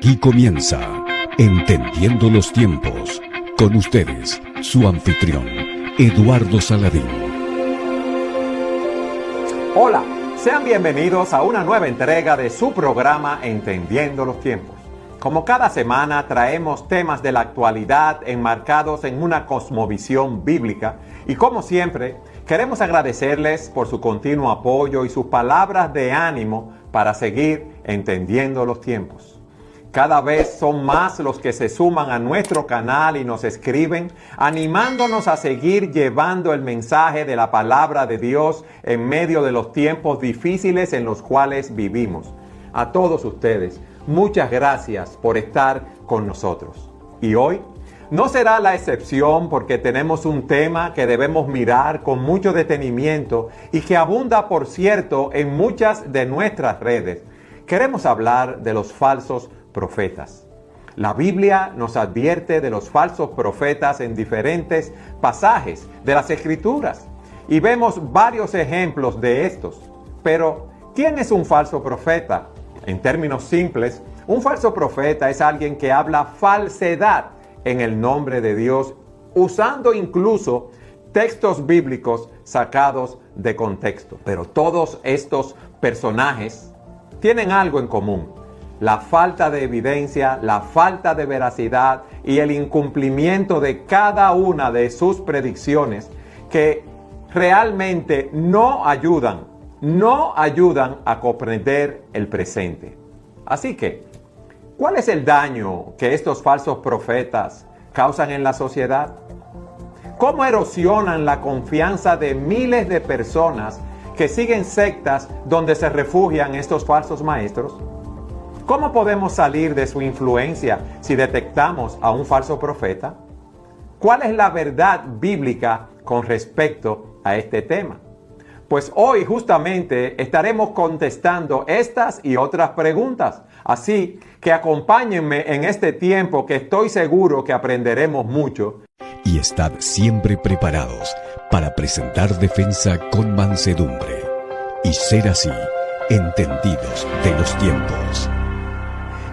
Aquí comienza Entendiendo los Tiempos. Con ustedes, su anfitrión, Eduardo Saladín. Hola, sean bienvenidos a una nueva entrega de su programa Entendiendo los Tiempos. Como cada semana traemos temas de la actualidad enmarcados en una cosmovisión bíblica y como siempre queremos agradecerles por su continuo apoyo y sus palabras de ánimo para seguir entendiendo los tiempos. Cada vez son más los que se suman a nuestro canal y nos escriben, animándonos a seguir llevando el mensaje de la palabra de Dios en medio de los tiempos difíciles en los cuales vivimos. A todos ustedes, muchas gracias por estar con nosotros. Y hoy no será la excepción porque tenemos un tema que debemos mirar con mucho detenimiento y que abunda, por cierto, en muchas de nuestras redes. Queremos hablar de los falsos profetas. La Biblia nos advierte de los falsos profetas en diferentes pasajes de las Escrituras y vemos varios ejemplos de estos. Pero, ¿quién es un falso profeta? En términos simples, un falso profeta es alguien que habla falsedad en el nombre de Dios, usando incluso textos bíblicos sacados de contexto. Pero todos estos personajes tienen algo en común: la falta de evidencia, la falta de veracidad y el incumplimiento de cada una de sus predicciones que realmente no ayudan a comprender el presente. Así que, ¿cuál es el daño que estos falsos profetas causan en la sociedad? ¿Cómo erosionan la confianza de miles de personas que siguen sectas donde se refugian estos falsos maestros? ¿Cómo podemos salir de su influencia si detectamos a un falso profeta? ¿Cuál es la verdad bíblica con respecto a este tema? Pues hoy justamente estaremos contestando estas y otras preguntas. Así que acompáñenme en este tiempo que estoy seguro que aprenderemos mucho. Y estad siempre preparados para presentar defensa con mansedumbre y ser así entendidos de los tiempos.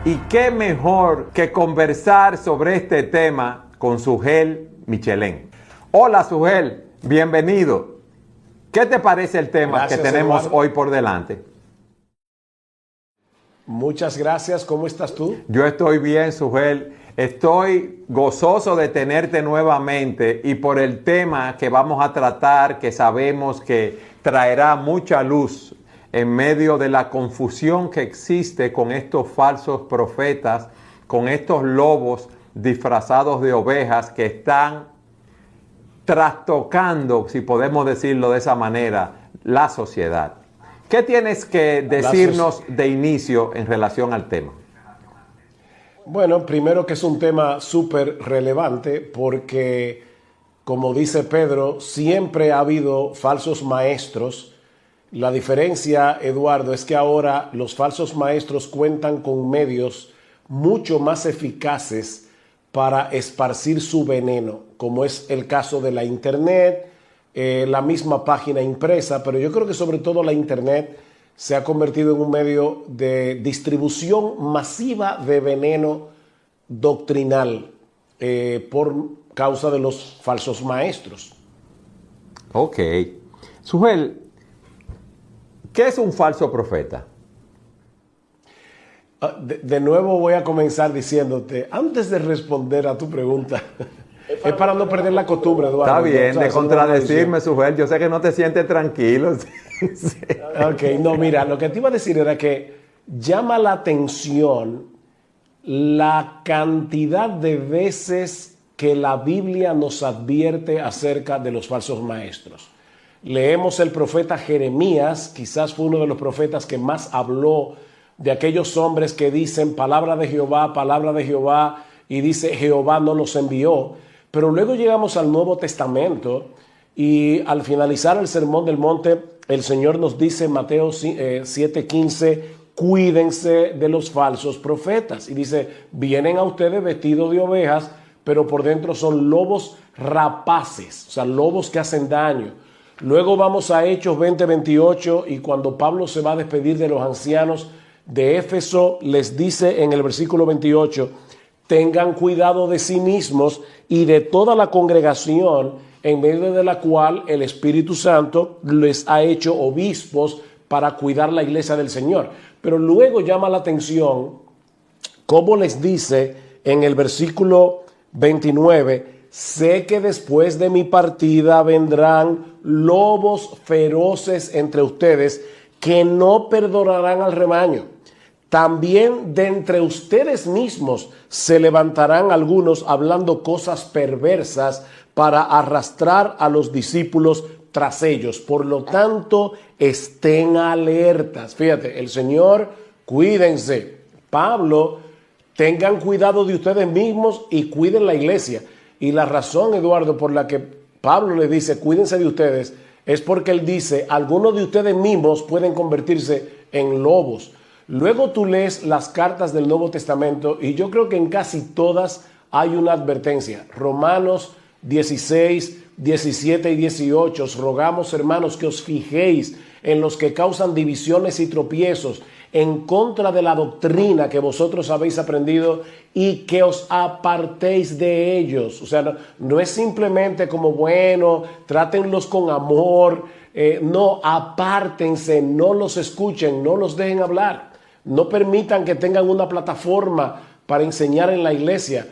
Y qué mejor que conversar sobre este tema con Sugel Michelén. Hola Sugel, bienvenido. ¿Qué te parece el tema que tenemos hoy por delante? Muchas gracias. ¿Cómo estás tú? Yo estoy bien, Sugel. Estoy gozoso de tenerte nuevamente y por el tema que vamos a tratar, que sabemos que traerá mucha luz en medio de la confusión que existe con estos falsos profetas, con estos lobos disfrazados de ovejas que están trastocando, si podemos decirlo de esa manera, la sociedad. ¿Qué tienes que decirnos de inicio en relación al tema? Bueno, primero que es un tema súper relevante porque, como dice Pedro, siempre ha habido falsos maestros. La diferencia, Eduardo, es que ahora los falsos maestros cuentan con medios mucho más eficaces para esparcir su veneno, como es el caso de la Internet, la misma página impresa, pero yo creo que sobre todo la Internet se ha convertido en un medio de distribución masiva de veneno doctrinal por causa de los falsos maestros. Ok. Sugel, ¿qué es un falso profeta? De nuevo voy a comenzar diciéndote, antes de responder a tu pregunta, es para no perder la costumbre, Eduardo. Está bien, de contradecirme, Sugel. Yo sé que no te sientes tranquilo. Sí. Ok, no, mira, lo que te iba a decir era que llama la atención la cantidad de veces que la Biblia nos advierte acerca de los falsos maestros. Leemos el profeta Jeremías, quizás fue uno de los profetas que más habló de aquellos hombres que dicen palabra de Jehová, y dice Jehová no los envió. Pero luego llegamos al Nuevo Testamento y al finalizar el Sermón del Monte, el Señor nos dice en Mateo 7:15, cuídense de los falsos profetas. Y dice, vienen a ustedes vestidos de ovejas, pero por dentro son lobos rapaces, o sea, lobos que hacen daño. Luego vamos a Hechos 20:28 y cuando Pablo se va a despedir de los ancianos, de Éfeso les dice en el versículo 28, tengan cuidado de sí mismos y de toda la congregación en medio de la cual el Espíritu Santo les ha hecho obispos para cuidar la iglesia del Señor. Pero luego llama la atención cómo les dice en el versículo 29, sé que después de mi partida vendrán lobos feroces entre ustedes que no perdonarán al rebaño. También de entre ustedes mismos se levantarán algunos hablando cosas perversas para arrastrar a los discípulos tras ellos. Por lo tanto, estén alertas. Fíjate, el Señor, cuídense. Pablo, tengan cuidado de ustedes mismos y cuiden la iglesia. Y la razón, Eduardo, por la que Pablo les dice, cuídense de ustedes, es porque él dice, algunos de ustedes mismos pueden convertirse en lobos. Luego tú lees las cartas del Nuevo Testamento y yo creo que en casi todas hay una advertencia. Romanos 16, 17 y 18, os rogamos, hermanos, que os fijéis en los que causan divisiones y tropiezos en contra de la doctrina que vosotros habéis aprendido y que os apartéis de ellos. O sea, no es simplemente como, bueno, trátenlos con amor. No, apártense, no los escuchen, no los dejen hablar. No permitan que tengan una plataforma para enseñar en la iglesia.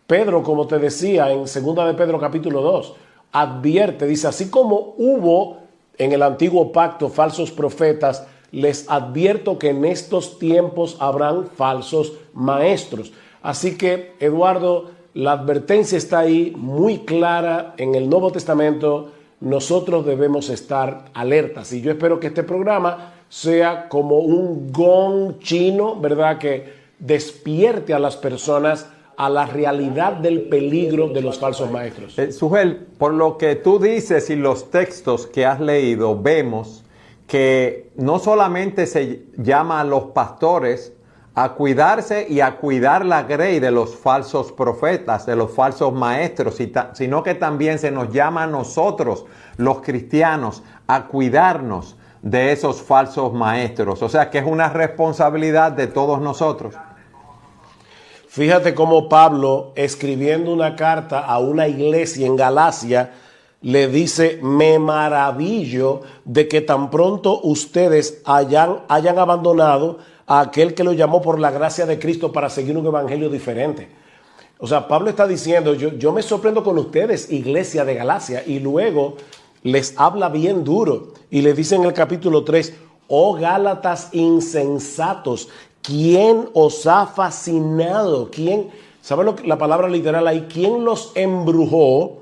Pedro, como te decía en 2 de Pedro capítulo 2, advierte, dice, así como hubo en el antiguo pacto falsos profetas, les advierto que en estos tiempos habrán falsos maestros. Así que, Eduardo, la advertencia está ahí muy clara en el Nuevo Testamento. Nosotros debemos estar alertas. Y yo espero que este programa sea como un gong chino, ¿verdad? Que despierte a las personas a la realidad del peligro de los falsos maestros. Sugel, por lo que tú dices y los textos que has leído, vemos que no solamente se llama a los pastores a cuidarse y a cuidar la grey de los falsos profetas, de los falsos maestros, sino que también se nos llama a nosotros, los cristianos, a cuidarnos de esos falsos maestros. O sea que es una responsabilidad de todos nosotros. Fíjate cómo Pablo, escribiendo una carta a una iglesia en Galacia, le dice, me maravillo de que tan pronto ustedes hayan abandonado a aquel que lo llamó por la gracia de Cristo para seguir un evangelio diferente. O sea, Pablo está diciendo, yo me sorprendo con ustedes, iglesia de Galacia, y luego les habla bien duro y le dice en el capítulo 3, oh Gálatas insensatos, ¿quién os ha fascinado? ¿Quién? ¿Saben la palabra literal ahí? ¿Quién los embrujó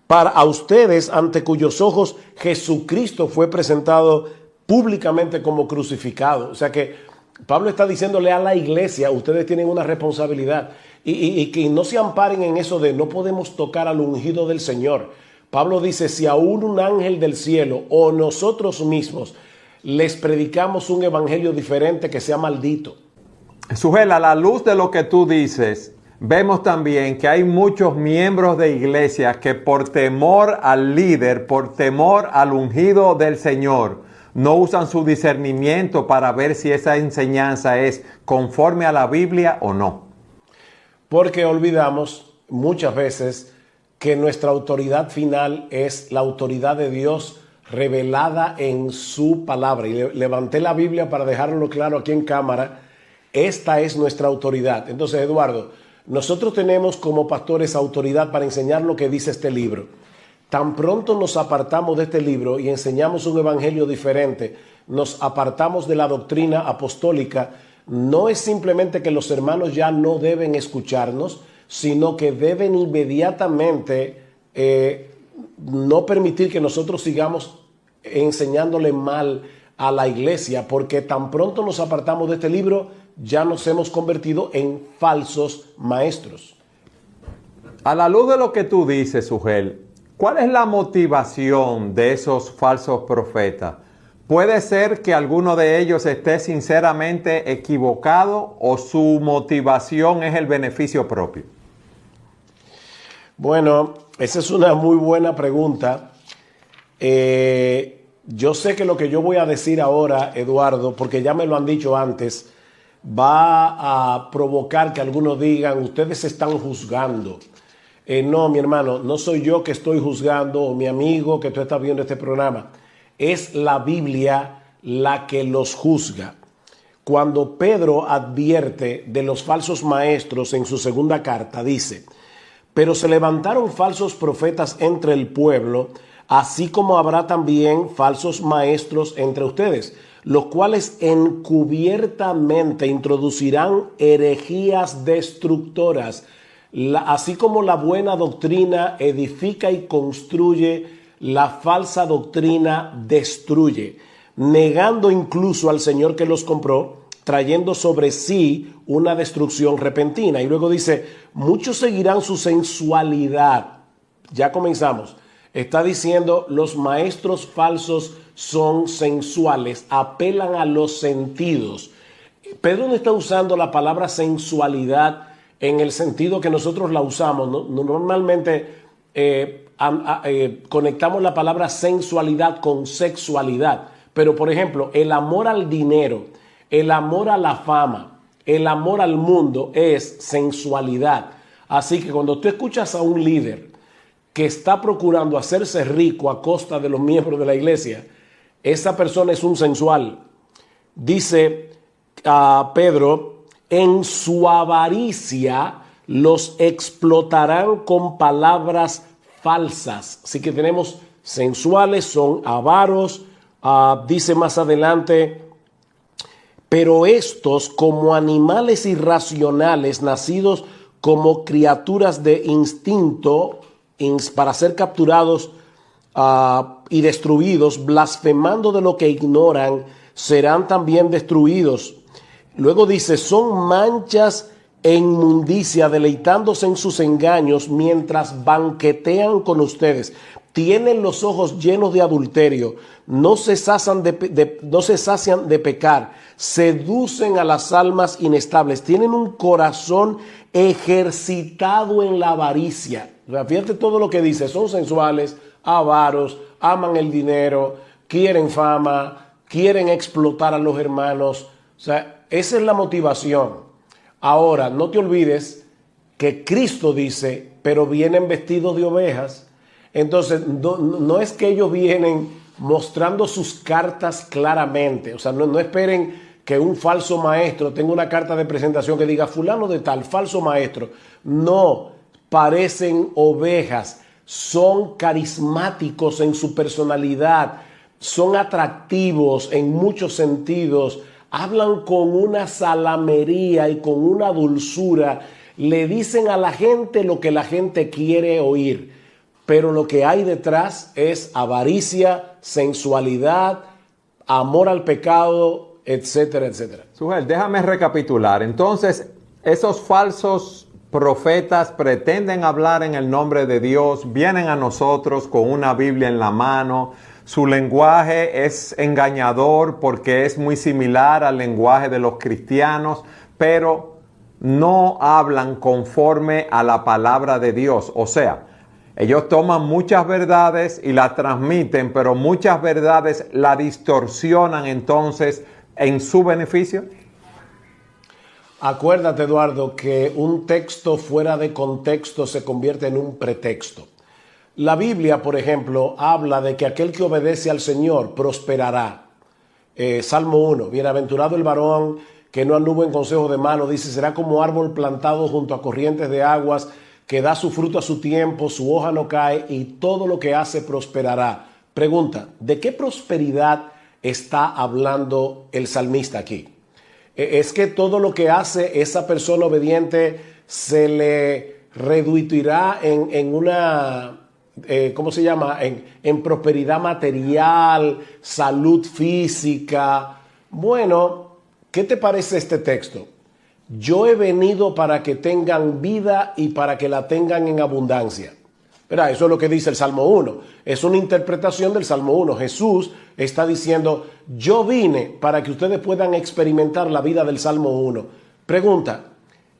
para a ustedes ante cuyos ojos Jesucristo fue presentado públicamente como crucificado? O sea que Pablo está diciéndole a la iglesia, ustedes tienen una responsabilidad y que no se amparen en eso de no podemos tocar al ungido del Señor. Pablo dice, si aún un ángel del cielo o nosotros mismos les predicamos un evangelio diferente, que sea maldito. Sugel, a la luz de lo que tú dices, vemos también que hay muchos miembros de iglesias que por temor al líder, por temor al ungido del Señor, no usan su discernimiento para ver si esa enseñanza es conforme a la Biblia o no. Porque olvidamos muchas veces que nuestra autoridad final es la autoridad de Dios revelada en su palabra. Y levanté la Biblia para dejarlo claro aquí en cámara. Esta es nuestra autoridad. Entonces, Eduardo, nosotros tenemos como pastores autoridad para enseñar lo que dice este libro. Tan pronto nos apartamos de este libro y enseñamos un evangelio diferente, nos apartamos de la doctrina apostólica, no es simplemente que los hermanos ya no deben escucharnos, sino que deben inmediatamente no permitir que nosotros sigamos enseñándole mal a la iglesia, porque tan pronto nos apartamos de este libro, ya nos hemos convertido en falsos maestros. A la luz de lo que tú dices, Sugel, ¿cuál es la motivación de esos falsos profetas? ¿Puede ser que alguno de ellos esté sinceramente equivocado o su motivación es el beneficio propio? Bueno, esa es una muy buena pregunta. Yo sé que lo que yo voy a decir ahora, Eduardo, porque ya me lo han dicho antes, va a provocar que algunos digan, ustedes están juzgando. No, mi hermano, no soy yo que estoy juzgando o mi amigo que tú estás viendo este programa. Es la Biblia la que los juzga. Cuando Pedro advierte de los falsos maestros en su segunda carta, dice, pero se levantaron falsos profetas entre el pueblo, así como habrá también falsos maestros entre ustedes, los cuales encubiertamente introducirán herejías destructoras, así como la buena doctrina edifica y construye, la falsa doctrina destruye, negando incluso al Señor que los compró, trayendo sobre sí una destrucción repentina. Y luego dice, muchos seguirán su sensualidad. Ya comenzamos. Está diciendo, los maestros falsos son sensuales, apelan a los sentidos. Pedro no está usando la palabra sensualidad en el sentido que nosotros la usamos. Normalmente conectamos la palabra sensualidad con sexualidad. Pero, por ejemplo, el amor al dinero, el amor a la fama, el amor al mundo es sensualidad. Así que cuando tú escuchas a un líder que está procurando hacerse rico a costa de los miembros de la iglesia, esa persona es un sensual. Dice Pedro, en su avaricia los explotarán con palabras falsas. Así que tenemos sensuales, son avaros. Dice más adelante, pero estos como animales irracionales, nacidos como criaturas de instinto, para ser capturados y destruidos, blasfemando de lo que ignoran, serán también destruidos. Luego dice, son manchas e inmundicia, deleitándose en sus engaños mientras banquetean con ustedes. Tienen los ojos llenos de adulterio, no se sacian de pecar, seducen a las almas inestables, tienen un corazón ejercitado en la avaricia. O sea, fíjate todo lo que dice, son sensuales, avaros, aman el dinero, quieren fama, quieren explotar a los hermanos. O sea, esa es la motivación. Ahora, no te olvides que Cristo dice, pero vienen vestidos de ovejas. Entonces, no es que ellos vienen mostrando sus cartas claramente. O sea, no esperen que un falso maestro tenga una carta de presentación que diga fulano de tal, falso maestro. No, parecen ovejas, son carismáticos en su personalidad, son atractivos en muchos sentidos, hablan con una salamería y con una dulzura, le dicen a la gente lo que la gente quiere oír. Pero lo que hay detrás es avaricia, sensualidad, amor al pecado, etcétera, etcétera. Sujel, déjame recapitular. Entonces, esos falsos profetas pretenden hablar en el nombre de Dios, vienen a nosotros con una Biblia en la mano. Su lenguaje es engañador porque es muy similar al lenguaje de los cristianos, pero no hablan conforme a la palabra de Dios. O sea, ellos toman muchas verdades y las transmiten, pero muchas verdades la distorsionan entonces en su beneficio. Acuérdate, Eduardo, que un texto fuera de contexto se convierte en un pretexto. La Biblia, por ejemplo, habla de que aquel que obedece al Señor prosperará. Salmo 1, bienaventurado el varón que no anduvo en consejo de malos, dice, será como árbol plantado junto a corrientes de aguas, que da su fruto a su tiempo, su hoja no cae y todo lo que hace prosperará. Pregunta, ¿de qué prosperidad está hablando el salmista aquí? ¿Es que todo lo que hace esa persona obediente se le reducirá en una, ¿cómo se llama? En prosperidad material, salud física? Bueno, ¿qué te parece este texto? Yo he venido para que tengan vida y para que la tengan en abundancia. Verá, eso es lo que dice el Salmo 1. Es una interpretación del Salmo 1. Jesús está diciendo, yo vine para que ustedes puedan experimentar la vida del Salmo 1. Pregunta,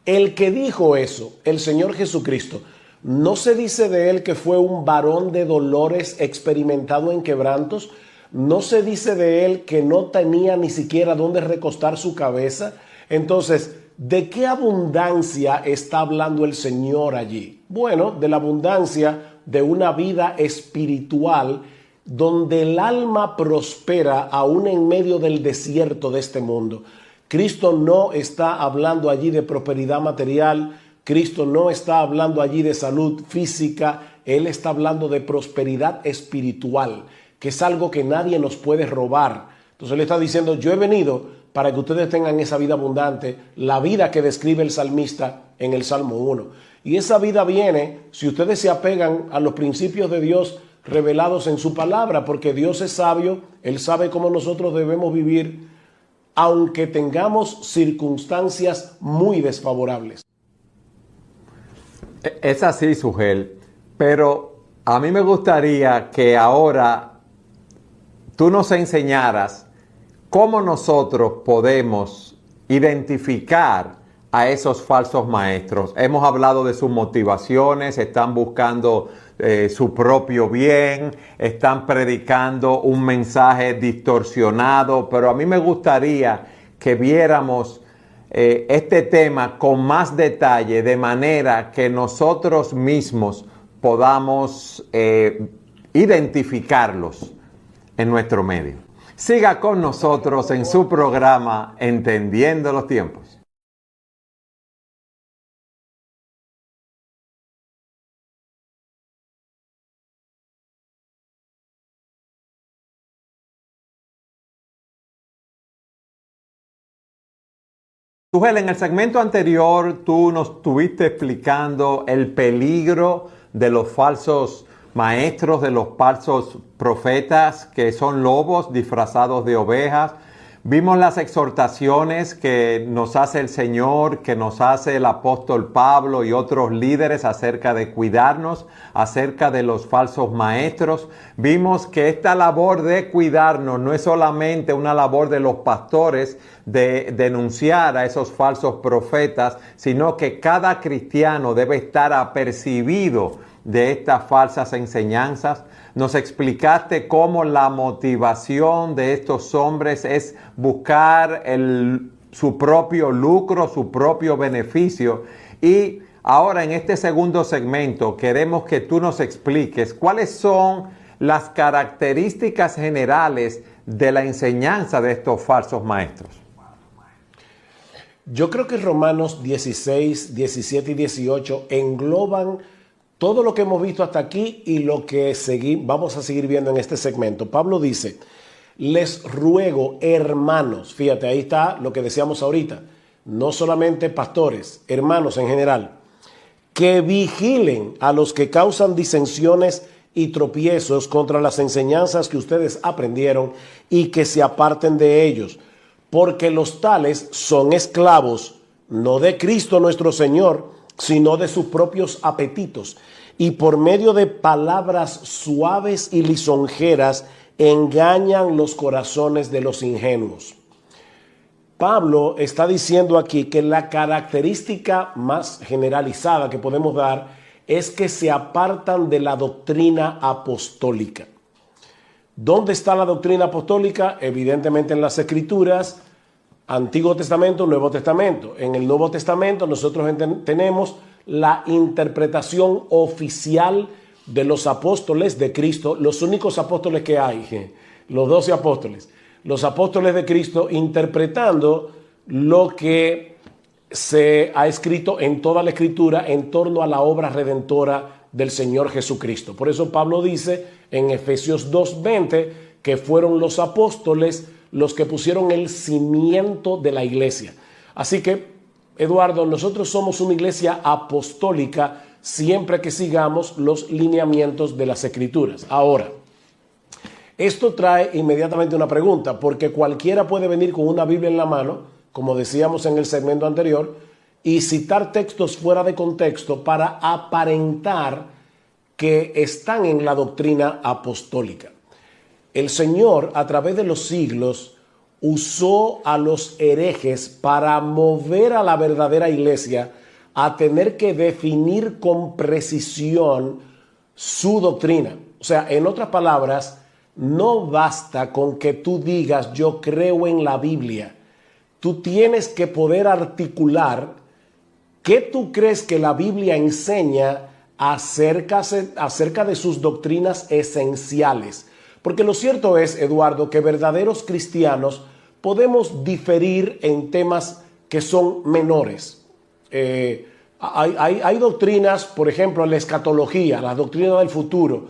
el que dijo eso, el Señor Jesucristo, ¿no se dice de él que fue un varón de dolores experimentado en quebrantos, no se dice de él que no tenía ni siquiera dónde recostar su cabeza. Entonces, ¿de qué abundancia está hablando el Señor allí? Bueno, de la abundancia de una vida espiritual donde el alma prospera aún en medio del desierto de este mundo. Cristo no está hablando allí de prosperidad material, Cristo no está hablando allí de salud física, Él está hablando de prosperidad espiritual, que es algo que nadie nos puede robar. Entonces Él está diciendo, yo he venido para que ustedes tengan esa vida abundante, la vida que describe el salmista en el Salmo 1. Y esa vida viene si ustedes se apegan a los principios de Dios revelados en su palabra, porque Dios es sabio, Él sabe cómo nosotros debemos vivir, aunque tengamos circunstancias muy desfavorables. Es así, Sugel, pero a mí me gustaría que ahora tú nos enseñaras cómo nosotros podemos identificar a esos falsos maestros. Hemos hablado de sus motivaciones, están buscando su propio bien, están predicando un mensaje distorsionado, pero a mí me gustaría que viéramos este tema con más detalle, de manera que nosotros mismos podamos identificarlos en nuestro medio. Siga con nosotros en su programa Entendiendo los Tiempos. Sugel, en el segmento anterior tú nos estuviste explicando el peligro de los falsos maestros, de los falsos profetas que son lobos disfrazados de ovejas. Vimos las exhortaciones que nos hace el Señor, que nos hace el apóstol Pablo y otros líderes acerca de cuidarnos, acerca de los falsos maestros. Vimos que esta labor de cuidarnos no es solamente una labor de los pastores de denunciar a esos falsos profetas, sino que cada cristiano debe estar apercibido de estas falsas enseñanzas. Nos explicaste cómo la motivación de estos hombres es buscar su propio lucro, su propio beneficio. Y ahora en este segundo segmento queremos que tú nos expliques cuáles son las características generales de la enseñanza de estos falsos maestros. Yo creo que Romanos 16, 17 y 18 engloban todo lo que hemos visto hasta aquí y lo que vamos a seguir viendo en este segmento. Pablo dice, les ruego, hermanos, fíjate, ahí está lo que decíamos ahorita, no solamente pastores, hermanos en general, que vigilen a los que causan disensiones y tropiezos contra las enseñanzas que ustedes aprendieron y que se aparten de ellos, porque los tales son esclavos, no de Cristo nuestro Señor, sino de sus propios apetitos, y por medio de palabras suaves y lisonjeras engañan los corazones de los ingenuos. Pablo está diciendo aquí que la característica más generalizada que podemos dar es que se apartan de la doctrina apostólica. ¿Dónde está la doctrina apostólica? Evidentemente en las Escrituras, Antiguo Testamento, Nuevo Testamento. En el Nuevo Testamento nosotros tenemos la interpretación oficial de los apóstoles de Cristo, los únicos apóstoles que hay, los 12 apóstoles, los apóstoles de Cristo interpretando lo que se ha escrito en toda la Escritura en torno a la obra redentora del Señor Jesucristo. Por eso Pablo dice en Efesios 2:20 que fueron los apóstoles los que pusieron el cimiento de la iglesia. Así que, Eduardo, nosotros somos una iglesia apostólica siempre que sigamos los lineamientos de las Escrituras. Ahora, esto trae inmediatamente una pregunta, porque cualquiera puede venir con una Biblia en la mano, como decíamos en el segmento anterior, y citar textos fuera de contexto para aparentar que están en la doctrina apostólica. El Señor, a través de los siglos, usó a los herejes para mover a la verdadera iglesia a tener que definir con precisión su doctrina. O sea, en otras palabras, no basta con que tú digas yo creo en la Biblia. Tú tienes que poder articular qué tú crees que la Biblia enseña acerca de sus doctrinas esenciales. Porque lo cierto es, Eduardo, que verdaderos cristianos podemos diferir en temas que son menores. Hay doctrinas, por ejemplo, la escatología, la doctrina del futuro.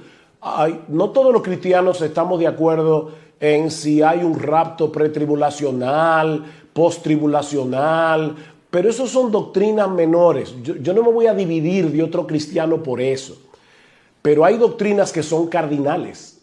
No todos los cristianos estamos de acuerdo en si hay un rapto pretribulacional, posttribulacional, pero eso son doctrinas menores. Yo no me voy a dividir de otro cristiano por eso. Pero hay doctrinas que son cardinales.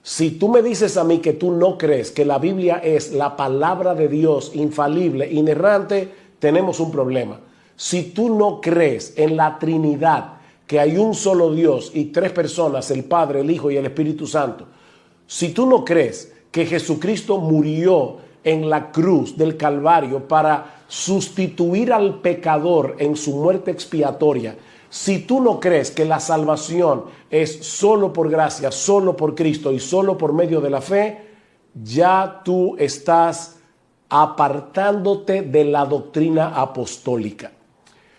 Si tú me dices a mí que tú no crees que la Biblia es la palabra de Dios infalible, inerrante, tenemos un problema. Si tú no crees en la Trinidad, que hay un solo Dios y tres personas, el Padre, el Hijo y el Espíritu Santo, si tú no crees que Jesucristo murió en la cruz del Calvario para sustituir al pecador en su muerte expiatoria, si tú no crees que la salvación es solo por gracia, solo por Cristo y solo por medio de la fe, ya tú estás apartándote de la doctrina apostólica.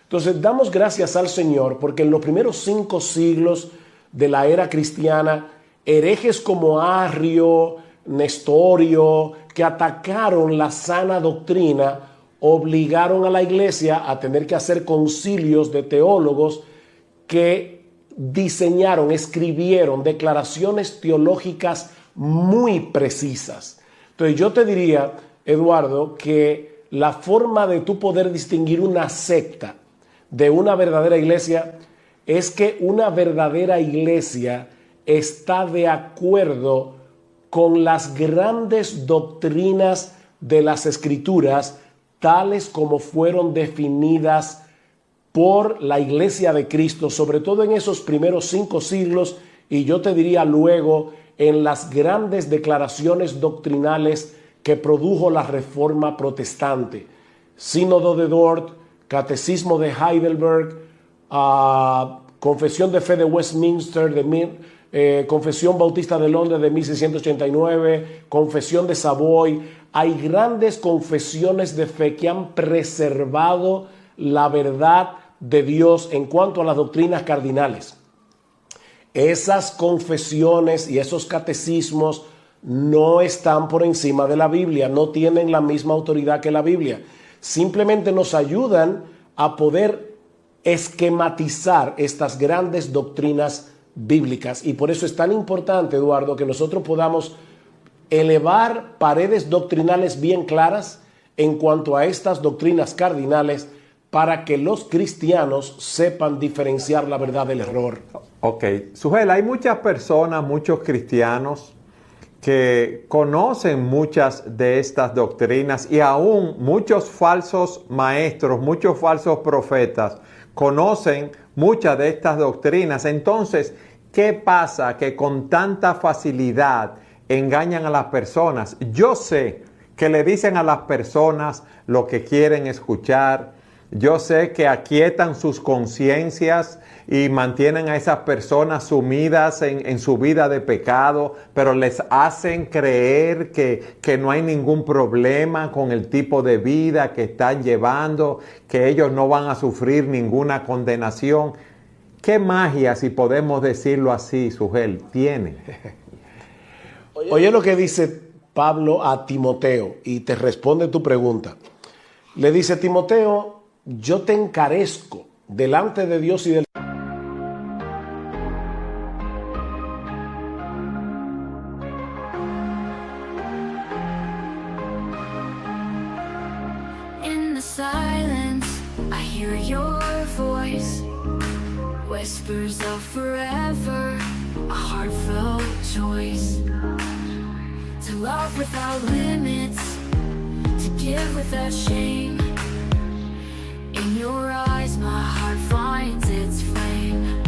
Entonces, damos gracias al Señor porque en los primeros 5 siglos de la era cristiana, herejes como Arrio, Nestorio, que atacaron la sana doctrina, obligaron a la iglesia a tener que hacer concilios de teólogos que diseñaron, escribieron declaraciones teológicas muy precisas. Entonces yo te diría, Eduardo, que la forma de tú poder distinguir una secta de una verdadera iglesia es que una verdadera iglesia está de acuerdo con las grandes doctrinas de las Escrituras, tales como fueron definidas por la Iglesia de Cristo, sobre todo en esos primeros 5 siglos, y yo te diría luego en las grandes declaraciones doctrinales que produjo la Reforma Protestante. Sínodo de Dort, Catecismo de Heidelberg, Confesión de Fe de Westminster, Confesión Bautista de Londres de 1689, Confesión de Savoy. Hay grandes confesiones de fe que han preservado la verdad de Dios en cuanto a las doctrinas cardinales. Esas confesiones y esos catecismos no están por encima de la Biblia, no tienen la misma autoridad que la Biblia. Simplemente nos ayudan a poder esquematizar estas grandes doctrinas bíblicas. Y por eso es tan importante, Eduardo, que nosotros podamos elevar paredes doctrinales bien claras en cuanto a estas doctrinas cardinales para que los cristianos sepan diferenciar la verdad del error. Ok, Sugel, hay muchas personas, muchos cristianos que conocen muchas de estas doctrinas y aún muchos falsos maestros, muchos falsos profetas conocen muchas de estas doctrinas. Entonces, ¿qué pasa? Que con tanta facilidad engañan a las personas. Yo sé que le dicen a las personas lo que quieren escuchar. Yo sé que aquietan sus conciencias y mantienen a esas personas sumidas en su vida de pecado, pero les hacen creer que no hay ningún problema con el tipo de vida que están llevando, que ellos no van a sufrir ninguna condenación. ¿Qué magia, si podemos decirlo así, Sugel, tiene? Oye lo que dice Pablo a Timoteo y te responde tu pregunta. Le dice: Timoteo, yo te encarezco delante de Dios y del... In the silence, I hear your voice. Whispers of forever, a heartfelt choice. To love without limits, to give without shame. In your eyes, my heart finds its flame.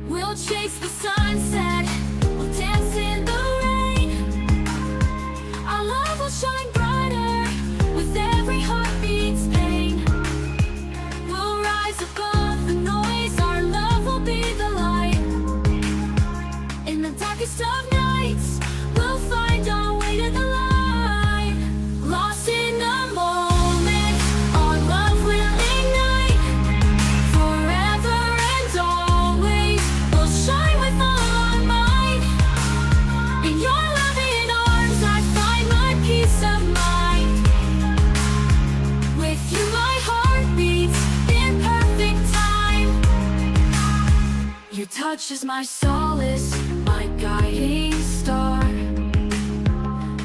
We'll chase the sunset, we'll dance in the rain. Our love will shine brighter with every heartbeat's pain. We'll rise above the noise, our love will be the light. In the darkest of nights, touch is my solace, my guiding star.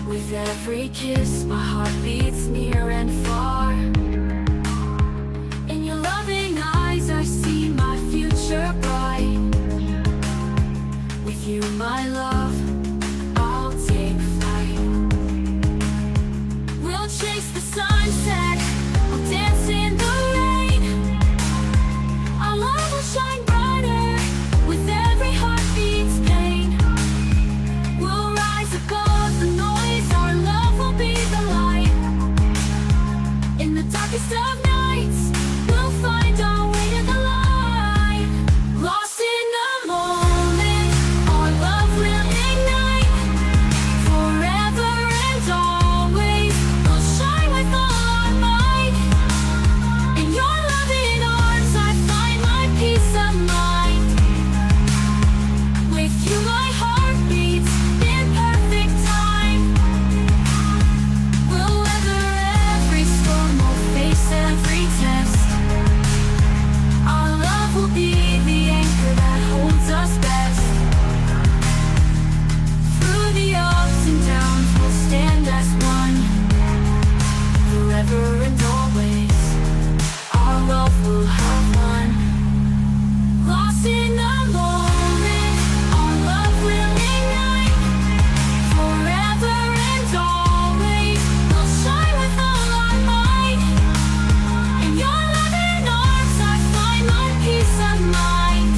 With every kiss, my heart beats near and far. In your loving eyes, I see my future bright. With you, my love, I'll take flight. We'll chase the sunset, we'll dance in the rain. Our love will shine brighter with every heartbeat's pain. We'll rise above the noise, our love will be the light. In the darkest of nights, we'll find our way to the light. Lost in the moment, our love will ignite. Forever and always, we'll shine with all our might. In your loving arms, I find my peace of mind. With you, my heart beats in perfect time. We'll weather every storm, we'll face every test. Our love will be the anchor that holds us best. Through the ups and downs, we'll stand as one. Forever and always, our love will have won. Lost in the moment, our love will ignite. Forever and always, we'll shine with all our might. In your loving arms, I find my peace of mind.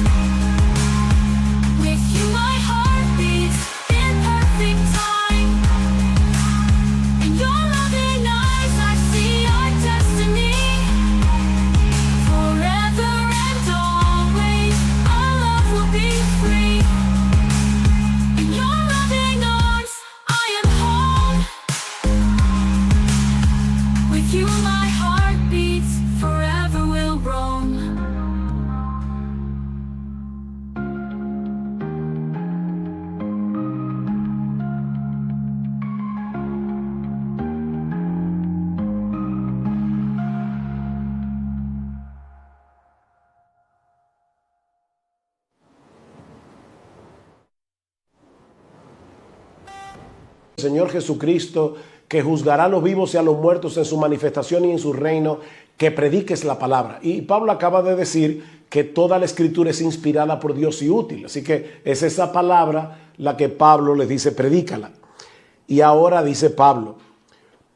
With you, my heart beats in perfect time. In your loving eyes, I see our destiny. Forever and always, our love will be free. In your loving arms, I am home. With you, my heart beats, forever will roam. Señor Jesucristo, que juzgará a los vivos y a los muertos en su manifestación y en su reino, que prediques la palabra. Y Pablo acaba de decir que toda la escritura es inspirada por Dios y útil. Así que es esa palabra la que Pablo les dice, predícala. Y ahora dice Pablo,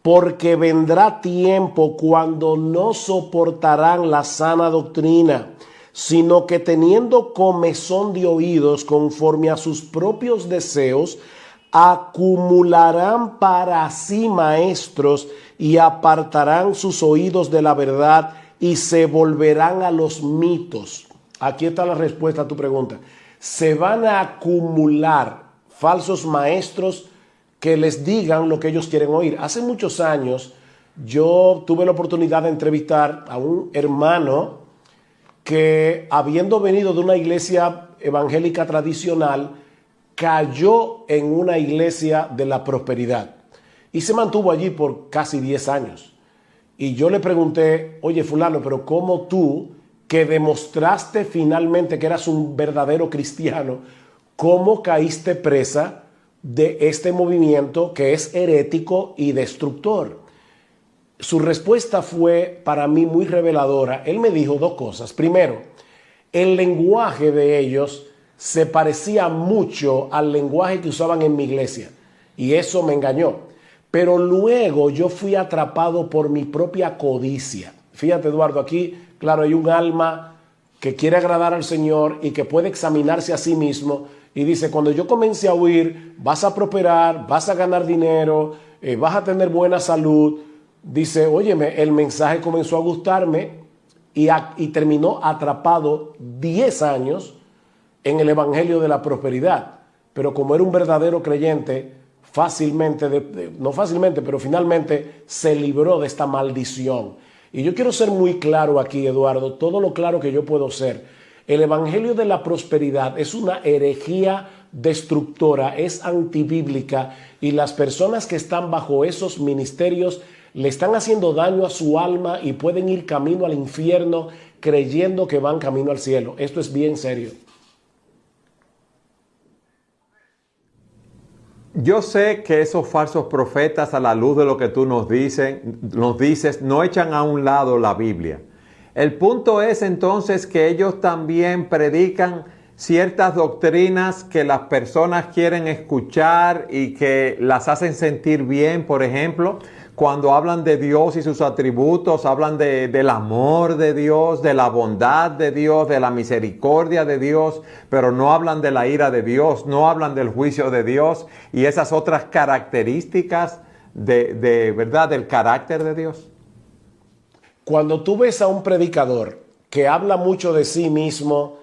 porque vendrá tiempo cuando no soportarán la sana doctrina, sino que teniendo comezón de oídos conforme a sus propios deseos, acumularán para sí maestros y apartarán sus oídos de la verdad y se volverán a los mitos. Aquí está la respuesta a tu pregunta. Se van a acumular falsos maestros que les digan lo que ellos quieren oír. Hace muchos años yo tuve la oportunidad de entrevistar a un hermano que, habiendo venido de una iglesia evangélica tradicional, cayó en una iglesia de la prosperidad y se mantuvo allí por casi 10 años. Y yo le pregunté, oye fulano, pero ¿cómo tú, que demostraste finalmente que eras un verdadero cristiano, cómo caíste presa de este movimiento que es herético y destructor? Su respuesta fue para mí muy reveladora. Él me dijo dos cosas. Primero, el lenguaje de ellos se parecía mucho al lenguaje que usaban en mi iglesia y eso me engañó. Pero luego yo fui atrapado por mi propia codicia. Fíjate, Eduardo, aquí, claro, hay un alma que quiere agradar al Señor y que puede examinarse a sí mismo y dice, cuando yo comencé a oír, vas a prosperar, vas a ganar dinero, vas a tener buena salud, dice, óyeme, el mensaje comenzó a gustarme y terminó atrapado 10 años en el evangelio de la prosperidad. Pero como era un verdadero creyente, no fácilmente, pero finalmente se libró de esta maldición. Y yo quiero ser muy claro aquí, Eduardo, todo lo claro que yo puedo ser. El evangelio de la prosperidad es una herejía destructora, es antibíblica, y las personas que están bajo esos ministerios le están haciendo daño a su alma y pueden ir camino al infierno creyendo que van camino al cielo. Esto es bien serio. Yo sé que esos falsos profetas, a la luz de lo que tú nos dices, no echan a un lado la Biblia. El punto es entonces que ellos también predican ciertas doctrinas que las personas quieren escuchar y que las hacen sentir bien. Por ejemplo, cuando hablan de Dios y sus atributos, hablan del amor de Dios, de la bondad de Dios, de la misericordia de Dios, pero no hablan de la ira de Dios, no hablan del juicio de Dios y esas otras características de verdad del carácter de Dios. Cuando tú ves a un predicador que habla mucho de sí mismo,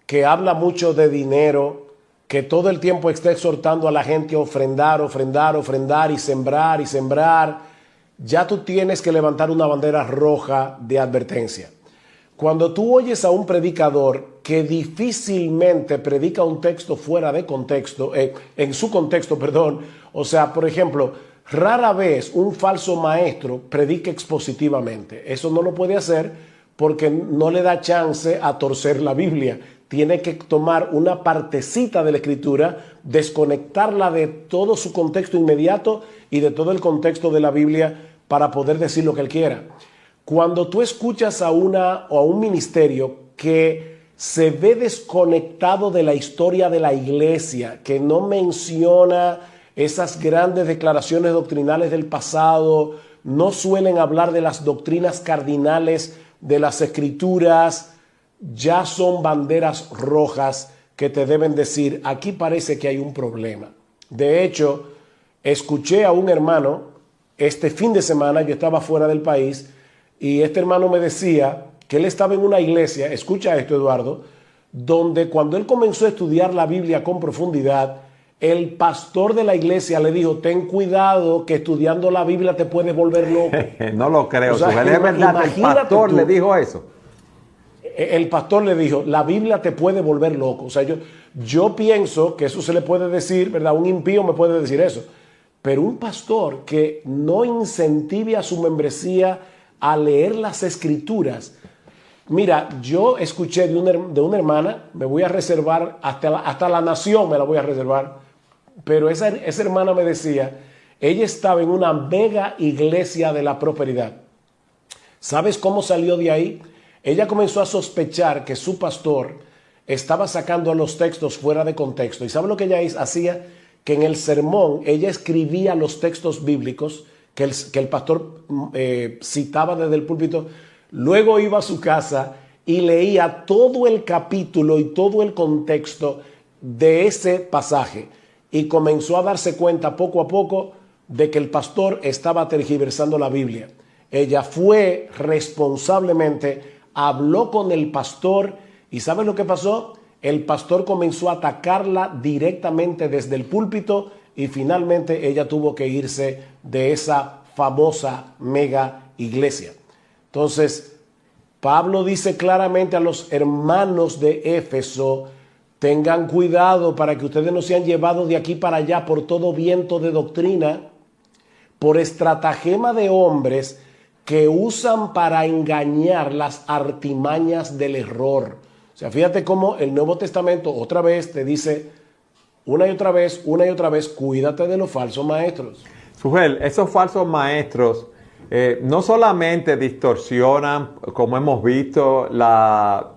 que habla mucho de dinero, que todo el tiempo está exhortando a la gente a ofrendar, ofrendar, ofrendar y sembrar, ya tú tienes que levantar una bandera roja de advertencia. Cuando tú oyes a un predicador que difícilmente predica un texto fuera de contexto, en su contexto, perdón, o sea, por ejemplo, rara vez un falso maestro predica expositivamente. Eso no lo puede hacer porque no le da chance a torcer la Biblia. Tiene que tomar una partecita de la Escritura, desconectarla de todo su contexto inmediato y de todo el contexto de la Biblia para poder decir lo que él quiera. Cuando tú escuchas a un ministerio que se ve desconectado de la historia de la iglesia, que no menciona esas grandes declaraciones doctrinales del pasado, no suelen hablar de las doctrinas cardinales de las Escrituras, ya son banderas rojas que te deben decir, aquí parece que hay un problema. De hecho, escuché a un hermano este fin de semana, yo estaba fuera del país, y este hermano me decía que él estaba en una iglesia, escucha esto Eduardo, donde cuando él comenzó a estudiar la Biblia con profundidad, el pastor de la iglesia le dijo, ten cuidado que estudiando la Biblia te puedes volver loco. No lo creo, o sea, es verdad, el pastor le dijo eso. El pastor le dijo, la Biblia te puede volver loco. O sea, yo pienso que eso se le puede decir, ¿verdad? Un impío me puede decir eso. Pero un pastor que no incentive a su membresía a leer las Escrituras. Mira, yo escuché de una hermana, me voy a reservar, hasta la nación me la voy a reservar, pero esa hermana me decía, ella estaba en una mega iglesia de la prosperidad. ¿Sabes cómo salió de ahí? Ella comenzó a sospechar que su pastor estaba sacando los textos fuera de contexto. ¿Y sabe lo que ella hacía? Que en el sermón ella escribía los textos bíblicos que el pastor citaba desde el púlpito. Luego iba a su casa y leía todo el capítulo y todo el contexto de ese pasaje. Y comenzó a darse cuenta poco a poco de que el pastor estaba tergiversando la Biblia. Ella fue responsablemente, habló con el pastor y ¿sabes lo que pasó? El pastor comenzó a atacarla directamente desde el púlpito y finalmente ella tuvo que irse de esa famosa mega iglesia. Entonces, Pablo dice claramente a los hermanos de Éfeso, tengan cuidado para que ustedes no sean llevados de aquí para allá por todo viento de doctrina, por estratagema de hombres que usan para engañar las artimañas del error. O sea, fíjate cómo el Nuevo Testamento otra vez te dice una y otra vez, cuídate de los falsos maestros. Sugel, esos falsos maestros no solamente distorsionan, como hemos visto, la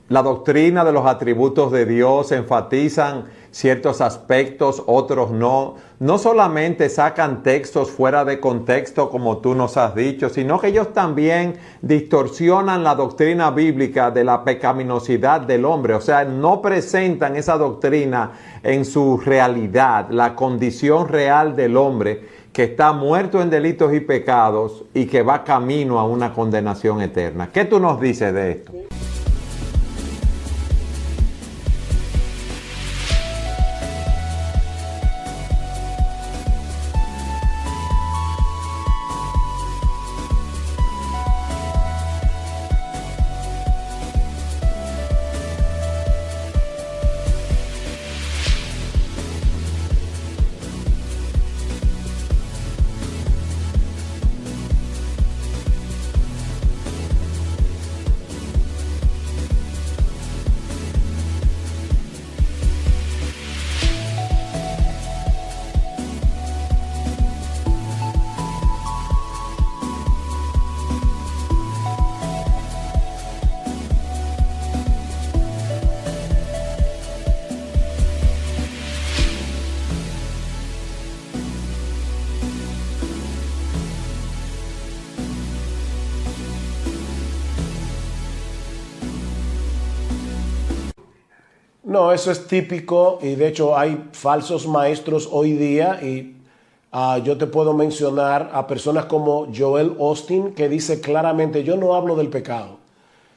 doctrina de los atributos de Dios, enfatizan ciertos aspectos, otros no. No solamente sacan textos fuera de contexto, como tú nos has dicho, sino que ellos también distorsionan la doctrina bíblica de la pecaminosidad del hombre. O sea, no presentan esa doctrina en su realidad, la condición real del hombre que está muerto en delitos y pecados y que va camino a una condenación eterna. ¿Qué tú nos dices de esto? No, eso es típico y de hecho hay falsos maestros hoy día y yo te puedo mencionar a personas como Joel Osteen que dice claramente, yo no hablo del pecado.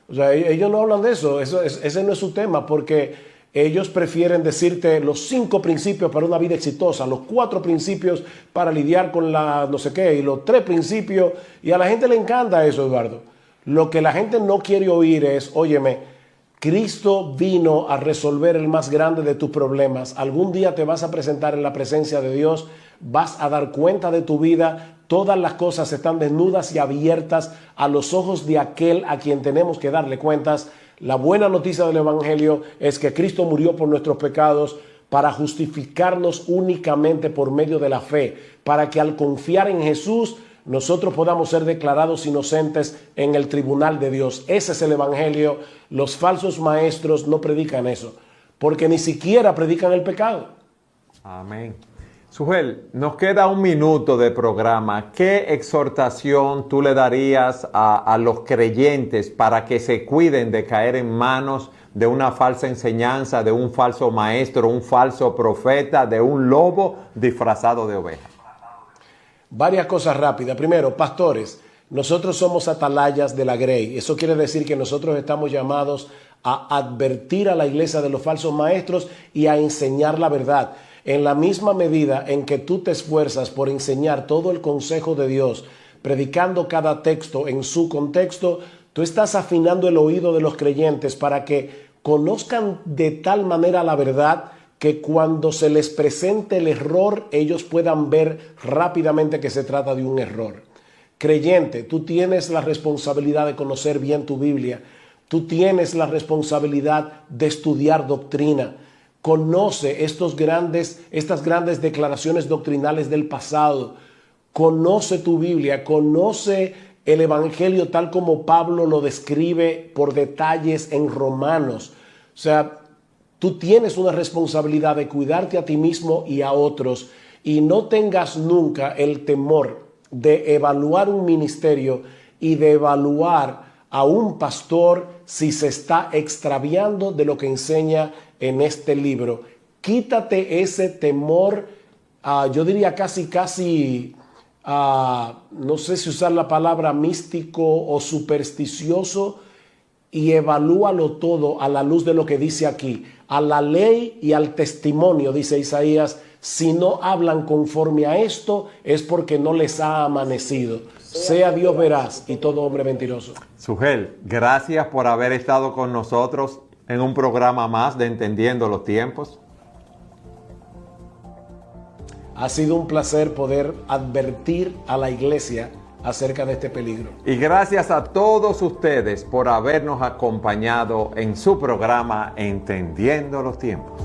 O sea, ellos no hablan de eso, ese no es su tema porque ellos prefieren decirte los 5 principios para una vida exitosa, los 4 principios para lidiar con la no sé qué y los 3 principios y a la gente le encanta eso, Eduardo. Lo que la gente no quiere oír es, óyeme, Cristo vino a resolver el más grande de tus problemas. Algún día te vas a presentar en la presencia de Dios, vas a dar cuenta de tu vida, todas las cosas están desnudas y abiertas a los ojos de aquel a quien tenemos que darle cuentas. La buena noticia del Evangelio es que Cristo murió por nuestros pecados para justificarnos únicamente por medio de la fe, para que al confiar en Jesús nosotros podamos ser declarados inocentes en el tribunal de Dios. Ese es el Evangelio. Los falsos maestros no predican eso, porque ni siquiera predican el pecado. Amén. Sujel, nos queda 1 minuto de programa. ¿Qué exhortación tú le darías a los creyentes para que se cuiden de caer en manos de una falsa enseñanza, de un falso maestro, un falso profeta, de un lobo disfrazado de oveja? Varias cosas rápidas. Primero, pastores, nosotros somos atalayas de la grey. Eso quiere decir que nosotros estamos llamados a advertir a la iglesia de los falsos maestros y a enseñar la verdad. En la misma medida en que tú te esfuerzas por enseñar todo el consejo de Dios, predicando cada texto en su contexto, tú estás afinando el oído de los creyentes para que conozcan de tal manera la verdad que cuando se les presente el error, ellos puedan ver rápidamente que se trata de un error. Creyente, tú tienes la responsabilidad de conocer bien tu Biblia. Tú tienes la responsabilidad de estudiar doctrina. Conoce estas grandes declaraciones doctrinales del pasado. Conoce tu Biblia, conoce el Evangelio tal como Pablo lo describe por detalles en Romanos. O sea, tú tienes una responsabilidad de cuidarte a ti mismo y a otros y no tengas nunca el temor de evaluar un ministerio y de evaluar a un pastor si se está extraviando de lo que enseña en este libro. Quítate ese temor, yo diría casi, no sé si usar la palabra místico o supersticioso, y evalúalo todo a la luz de lo que dice aquí. A la ley y al testimonio, dice Isaías, si no hablan conforme a esto, es porque no les ha amanecido. Sea Dios veraz y todo hombre mentiroso. Sujel, gracias por haber estado con nosotros en un programa más de Entendiendo los Tiempos. Ha sido un placer poder advertir a la iglesia acerca de este peligro. Y gracias a todos ustedes por habernos acompañado en su programa Entendiendo los Tiempos.